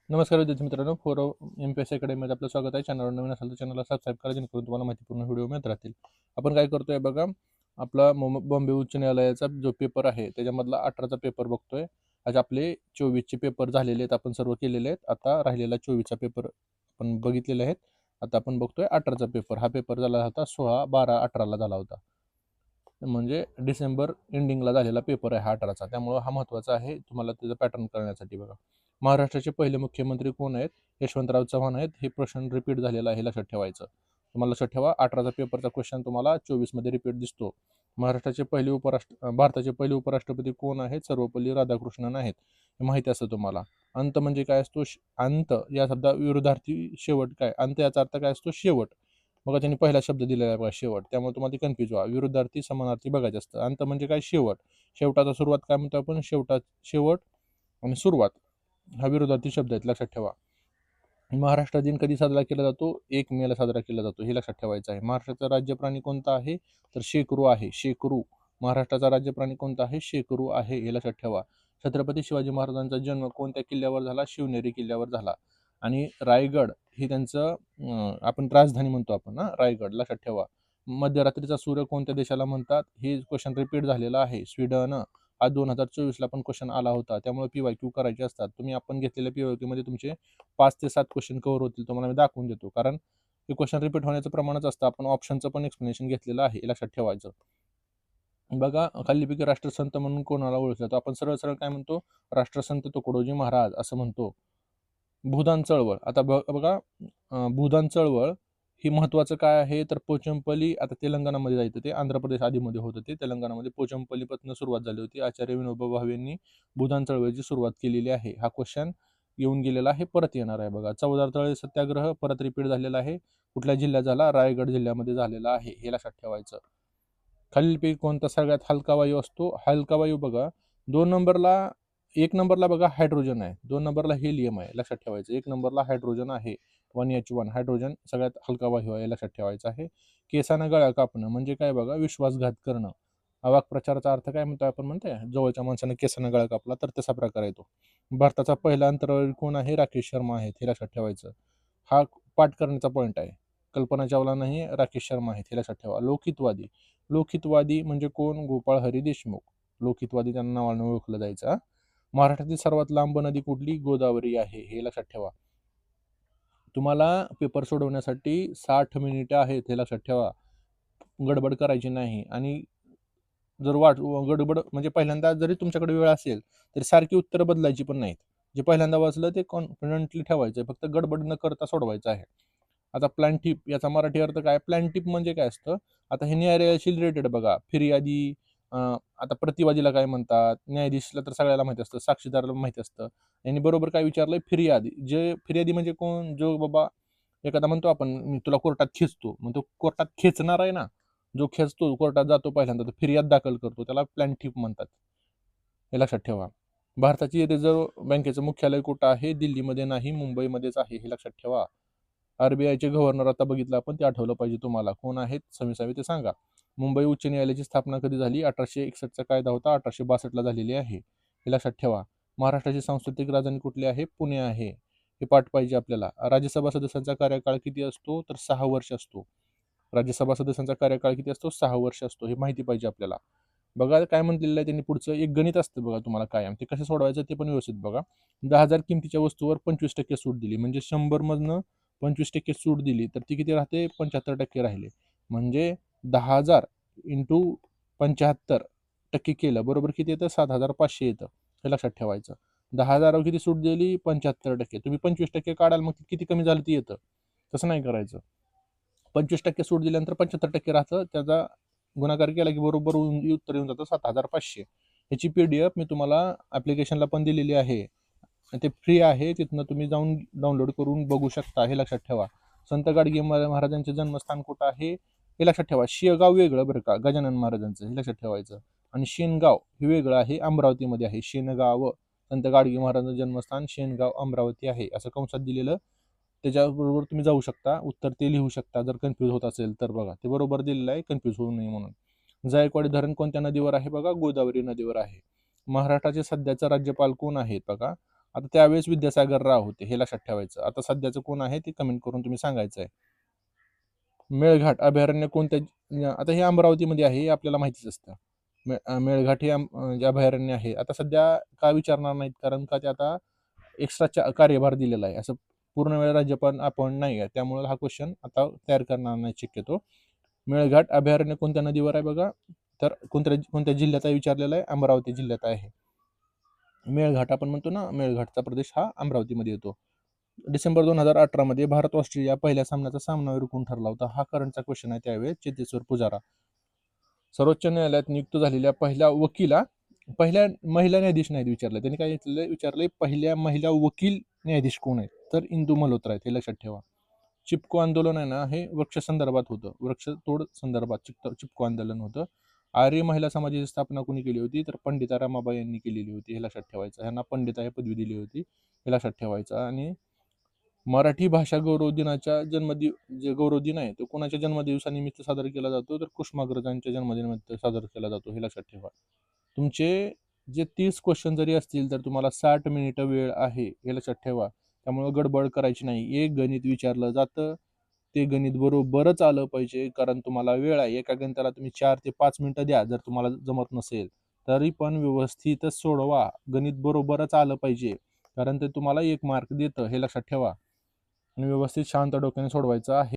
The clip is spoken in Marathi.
नमस्कार विद्यार्थी मित्रांनो, फोर MPSC अकॅडमीमध्ये आपलं स्वागत आहे. चॅनलवर नवीन असाल तर चॅनलला सबस्क्राईब करा, जेणेकरून तुम्हाला माहितीपूर्ण व्हिडिओ मिळत राहतील. आपण काय करतोय बघा, आपला बॉम्बे उच्च न्यायालयाचा जो पेपर आहे त्याच्यामधला 18चा पेपर बघतोय. आज आपले 24चे पेपर झालेले आहेत, आपण सर्व केलेले आहेत. आता राहिलेला 24चा पेपर आपण बघितलेले आहेत. आता आपण बघतोय 18चा पेपर. हा पेपर झाला होता 16, 12, 18ला झाला होता. म्हणजे डिसेंबर एंडिंगला झालेला पेपर आहे हा 18चा. त्यामुळं हा महत्त्वाचा आहे तुम्हाला त्याचं पॅटर्न करण्यासाठी. बघा, महाराष्ट्राचे पहिले मुख्यमंत्री कोण आहेत? यशवंतराव चव्हाण आहेत. हे प्रश्न रिपीट झालेला आहे, लक्षात ठेवायचं. तुम्हाला लक्षात ठेवा, 18चा पेपरचा क्वेश्चन तुम्हाला 24मध्ये रिपीट दिसतो. भारताचे पहिले उपराष्ट्रपती कोण आहेत? सर्वपल्ली राधाकृष्णन आहेत. हे माहिती असतं तुम्हाला. अंत म्हणजे काय असतो? अंत या शब्दा विरुद्धार्थी शेवट काय? अंत याचा अर्थ काय असतो? शेवट. बघा, त्यांनी पहिला शब्द दिलेला आहे बघा, शेवट. त्यामुळे तुम्हाला ते कन्फ्यूज व्हा. विरुद्धार्थी समानार्थी बघायचं असतं. अंत म्हणजे काय? शेवट. शेवटाचा सुरुवात काय म्हणतो आपण? शेवट आणि सुरुवात हा विरोधार्थी शब्द आहेत, लक्षात ठेवा. महाराष्ट्र दिन कधी साजरा केला जातो? 1 मेला साजरा केला जातो, हे लक्षात ठेवायचं आहे. महाराष्ट्राचा राज्य प्राणी कोणता आहे? तर शेकरू आहे. शेकरू. महाराष्ट्राचा राज्य प्राणी कोणता आहे? शेकरू आहे, हे लक्षात ठेवा. छत्रपती शिवाजी महाराजांचा जन्म कोणत्या किल्ल्यावर झाला? शिवनेरी किल्ल्यावर झाला. आणि रायगड ही त्यांचं आपण राजधानी म्हणतो आपण, रायगड, लक्षात ठेवा. मध्यरात्रीचा सूर्य कोणत्या देशाला म्हणतात? हे क्वेश्चन रिपीट झालेला आहे, स्वीडन. हा 2024ला पण क्वेश्चन आला होता, त्यामुळे PYQ करायचे असतात. आपण घेतलेल्या PYQ मध्ये तुमचे 5 ते 7 क्वेश्चन कव्हर होतील, तुम्हाला मी दाखवून देतो. कारण हे क्वेश्चन रिपीट होण्याचं प्रमाणच असतं. आपण ऑप्शनचं पण एक्सप्लेनेशन घेतलेलं आहे, हे लक्षात ठेवायचं. बघा, खालीलपैकी राष्ट्रसंत म्हणून कोणाला ओळखलं जातं? आपण सरळ सरळ काय म्हणतो? राष्ट्रसंत तुकडोजी महाराज असं म्हणतो. भूदान चळवळ. आता बघा, भूदान चळवळ ही महत्वाचं काय आहे? तर पोचमपल्ली, आता तेलंगणामध्ये जायचं, ते आंध्र प्रदेश आधीमध्ये होतं, ते तेलंगणामध्ये पोचमपल्लीपासून सुरुवात झाली होती. आचार्य विनोबा भावे यांनी भूदान चळवळीची सुरुवात केलेली आहे. हा क्वेश्चन येऊन गेलेला आहे, परत येणार आहे. बघा, चौदार तळे सत्याग्रह परत रिपीट झालेला आहे. कुठल्या जिल्ह्यात झाला? रायगड जिल्ह्यामध्ये झालेला आहे, हे लक्षात ठेवायचं. खालीलपैकी कोणता सगळ्यात हलका वायू असतो? हलका वायू बघा, 2 नंबरला 1 नंबरला बघा हायड्रोजन आहे, 2 नंबरला हेलियम आहे, लक्षात ठेवायचं. 1 नंबरला हायड्रोजन आहे, 1H1. हायड्रोजन सगळ्यात हलका वायू आहे, लक्षात ठेवायचं आहे. केसानं गळा कापणं म्हणजे काय? बघा, विश्वासघात करणं. वाक्प्रचाराचा अर्थ काय म्हणतो? आपण म्हणतोय जवळच्या माणसानं केसानं गळा कापला, तर तसा प्रकार येतो. भारताचा पहिला अंतराळवीर कोण आहे? राकेश शर्मा आहेत, हे लक्षात ठेवायचं. हा पाठ करण्याचा पॉईंट आहे. कल्पना चावला नाही, राकेश शर्मा आहेत, हे लक्षात ठेवा. लोकहितवादी. लोकहितवादी म्हणजे कोण? गोपाळ हरी देशमुख. लोकहितवादी त्यांना नावाने ओळखलं जायचं. महाराष्ट्रातील सर्वात लांब नदी कुठली? गोदावरी आहे, हे लक्षात ठेवा. तुम्हाला पेपर सोडवण्यासाठी 60 मिनिटं आहेत, हे लक्षात ठेवा. गडबड करायची नाही. आणि जर गडबड म्हणजे पहिल्यांदा जरी तुमच्याकडे वेळ असेल तरी सारखी उत्तरं बदलायची पण नाहीत. जे पहिल्यांदा वाचलं ते कॉन्फिडंटली ठेवायचं, फक्त गडबड न करता सोडवायचं आहे. आता प्लॅनटिप याचा मराठी अर्थ काय? प्लॅनटिप म्हणजे काय असतं? आता हे न्यायालयाशी रिलेटेड बघा. फिर्यादी, आता प्रतिवादीला काय म्हणतात? न्यायाधीशला तर सगळ्याला माहिती असतं, साक्षीदाराला माहिती असतं. यांनी बरोबर काय विचारलंय? फिर्यादी. जे फिर्यादी म्हणजे कोण? जो बाबा एखादा म्हणतो आपण, मी तुला कोर्टात खेचतो, मग तो कोर्टात खेचणार आहे ना, जो खेचतो कोर्टात जातो पहिल्यांदा, तो फिर्याद दाखल करतो, त्याला प्लॅनटिप म्हणतात, हे लक्षात ठेवा. भारताची रिझर्व्ह बँकेचं मुख्यालय कुठं आहे? दिल्लीमध्ये नाही, मुंबईमध्येच आहे, हे लक्षात ठेवा. RBIचे गव्हर्नर आता बघितलं आपण, ते आठवलं पाहिजे तुम्हाला. कोण आहेत? समीसावी ते सांगा. मुंबई उच्च न्यायालयाची स्थापना कधी झाली? 1861चा कायदा होता, 1862ला झालेली आहे, हे लक्षात ठेवा. महाराष्ट्राची सांस्कृतिक राजधानी कुठली आहे? पुणे आहे, हे पाठ पाहिजे आपल्याला. राज्यसभा सदस्यांचा कार्यकाळ किती असतो? तर 6 वर्ष असतो. राज्यसभा सदस्यांचा कार्यकाळ किती असतो? 6 वर्ष असतो, हे माहिती पाहिजे आपल्याला. बघा काय म्हटलेलं आहे त्यांनी पुढचं. एक गणित असतं बघा तुम्हाला कायम, ते कसं सोडवायचं ते पण व्यवस्थित बघा. 10,000 किमतीच्या वस्तूवर 25% सूट दिली, म्हणजे 100 मधनं 25% सूट दिली, तर ती किती राहते? 75% राहिले. म्हणजे 10,000 इंटू 75% केलं, बरोबर किती येतं? 7,500 येतं, हे लक्षात ठेवायचं. 10,000वर किती सूट दिली? 75%. तुम्ही 25% काढाल, मग किती कमी झालं ती येतं. तसं नाही करायचं. 25% सूट दिल्यानंतर 75% राहतं, त्याचा गुणाकार केला की बरोबर उत्तर येऊन जातं 7,500. ह्याची PDF मी तुम्हाला ॲप्लिकेशनला पण दिलेली आहे, ते फ्री आहे, तिथनं तुम्ही जाऊन डाउनलोड करून बघू शकता, हे लक्षात ठेवा. संत गाडगे महाराजांचे जन्मस्थान कुठं आहे? हे लक्षात ठेवा. शेगाव वेगळं बरं का, गजानन महाराजांचं, हे लक्षात ठेवायचं. आणि शेनगाव हे वेगळं आहे, अमरावतीमध्ये आहे. शेनगाव, संत गाडगे महाराजांचं जन्मस्थान शेनगाव, अमरावती आहे, असं कंसात दिलेलं. त्याच्याबरोबर तुम्ही जाऊ शकता, उत्तर ते लिहू शकता जर कन्फ्यूज होत असेल तर. बघा, ते बरोबर दिलेलं आहे, कन्फ्यूज होऊ नये म्हणून. जायकवाडी धरण कोणत्या नदीवर आहे? बघा, गोदावरी नदीवर आहे. महाराष्ट्राचे सध्याचा राज्यपाल कोण आहेत? बघा, आता त्यावेळेस विद्यासागर राव होते, हे लक्षात ठेवायचं. आता सध्याचं कोण आहे ते कमेंट करून तुम्ही सांगायचं आहे. मेळघाट अभयारण्य कोणत्या, आता हे अमरावतीमध्ये आहे, हे आपल्याला माहितीच असतं. मेळघाट हे जे अभयारण्य आहे, आता सध्या का विचारणार नाहीत, कारण का ते आता एक्स्ट्रा कार्यभार दिलेला आहे. असं पूर्ण वेळ राज्यपाल आपण नाही आहे, त्यामुळे हा क्वेश्चन आता तयार करणार नाही शक्यतो. मेळघाट अभयारण्य कोणत्या नदीवर आहे बघा, तर कोणत्या जिल्ह्यात आहे विचारलेला आहे, अमरावती जिल्ह्यात आहे. मेळघाट आपण म्हणतो ना, मेळघाटचा प्रदेश हा अमरावतीमध्ये येतो. डिसेंबर 2018 मध्ये भारत ऑस्ट्रेलिया पहिल्या सामन्याचा सामनावीर कोण ठरला होता, हा करंटचा क्वेश्चन आहे. त्यावेळेस चेतेश्वर पुजारा. सर्वोच्च न्यायालयात नियुक्त झालेल्या पहिल्या महिला न्यायाधीश नाहीत विचारलं, त्यांनी काय विचारलंय पहिल्या महिला वकील न्यायाधीश कोण आहेत, तर इंदू मल्होत्रा आहेत, हे लक्षात ठेवा. चिपको आंदोलन आहे ना, हे वृक्ष संदर्भात होतं, वृक्षतोड संदर्भात चिपको आंदोलन होतं. आर्य महिला समाजाची स्थापना कोणी केली होती, तर पंडिता रमाबाई यांनी केलेली होती, हे लक्षात ठेवायचं. ह्यांना पंडिता ही पदवी दिली होती, हे लक्षात ठेवायचं. आणि मराठी भाषा गौरव दिनाच्या जे गौरव दिन आहे तो कोणाच्या जन्मदिवसानिमित्त साजरा केला जातो, तर कुसुमाग्रजांच्या जन्मदिनानिमित्त साजरा केला जातो, हे लक्षात ठेवा. तुमचे जे 30 क्वेश्चन जरी असतील तर तुम्हाला 60 मिनिटं वेळ आहे, हे लक्षात ठेवा. त्यामुळे गडबड करायची नाही. एक गणित विचारलं जातं, ते गणित बरोबरच आलं पाहिजे, कारण तुम्हाला वेळ आहे. एका गणिताला तुम्ही 4 ते 5 मिनिटं द्या, जर तुम्हाला जमत नसेल तरी पण व्यवस्थितच सोडवा. गणित बरोबरच आलं पाहिजे, कारण ते तुम्हाला 1 मार्क देतं, हे लक्षात ठेवा. आणि व्यवस्थित शांत डोक्याने सोडवायचं आहे.